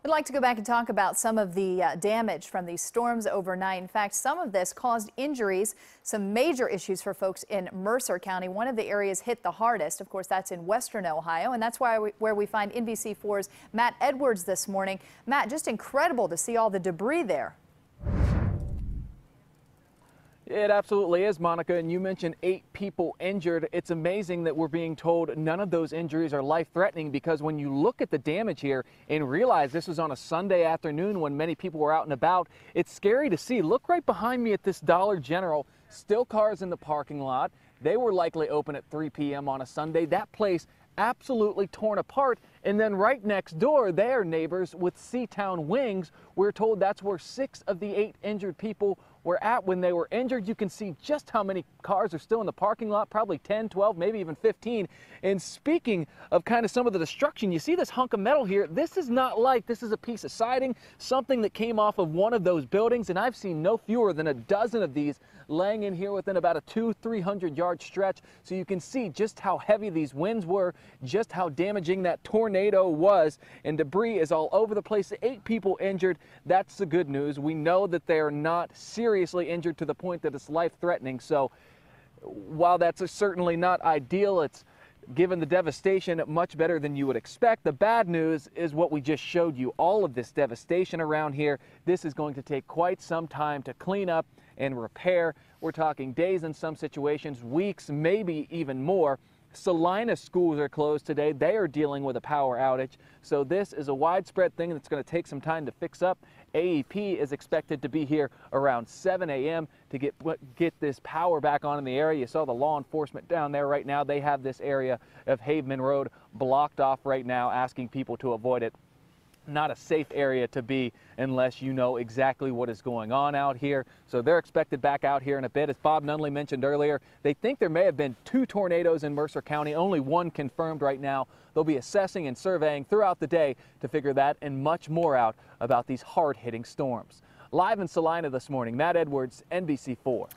We'd like to go back and talk about some of the damage from these storms overnight. In fact, some of this caused injuries, some major issues for folks in Mercer County. One of the areas hit the hardest. Of course, that's in western Ohio, and that's where we find NBC4's Matt Edwards this morning. Matt, just incredible to see all the debris there. It absolutely is, Monica, and you mentioned 8 people injured. It's amazing that we're being told none of those injuries are life-threatening, because when you look at the damage here and realize this was on a Sunday afternoon when many people were out and about, it's scary to see. Look right behind me at this Dollar General. Still cars in the parking lot. They were likely open at 3 p.m. on a Sunday. That place absolutely torn apart. And then right next door, they are neighbors with Seatown Wings. We're told that's where 6 of the 8 injured people were at when they were injured. You can see just how many cars are still in the parking lot, probably 10, 12, maybe even 15. And speaking of kind of some of the destruction, you see this hunk of metal here. This is not light. This is a piece of siding, something that came off of one of those buildings. And I've seen no fewer than a dozen of these laying in here within about a 200-300 yard stretch. So you can see just how heavy these winds were, just how damaging that tornado was, and debris is all over the place. 8 people injured. That's the good news. We know that they're not seriously injured to the point that it's life-threatening. So while that's certainly not ideal, it's, given the devastation, much better than you would expect. The bad news is what we just showed you. All of this devastation around here, this is going to take quite some time to clean up and repair. We're talking days in some situations, weeks, maybe even more. Salina schools are closed today. They are dealing with a power outage. So this is a widespread thing that's going to take some time to fix up. AEP is expected to be here around 7 a.m. to get this power back on in the area. You saw the law enforcement down there right now. They have this area of Haveman Road blocked off right now, asking people to avoid it. Not a safe area to be unless you know exactly what is going on out here. So they're expected back out here in a bit. As Bob Nunley mentioned earlier, they think there may have been 2 tornadoes in Mercer County, only 1 confirmed right now. They'll be assessing and surveying throughout the day to figure that and much more out about these hard-hitting storms. Live in Salina this morning, Matt Edwards, NBC4.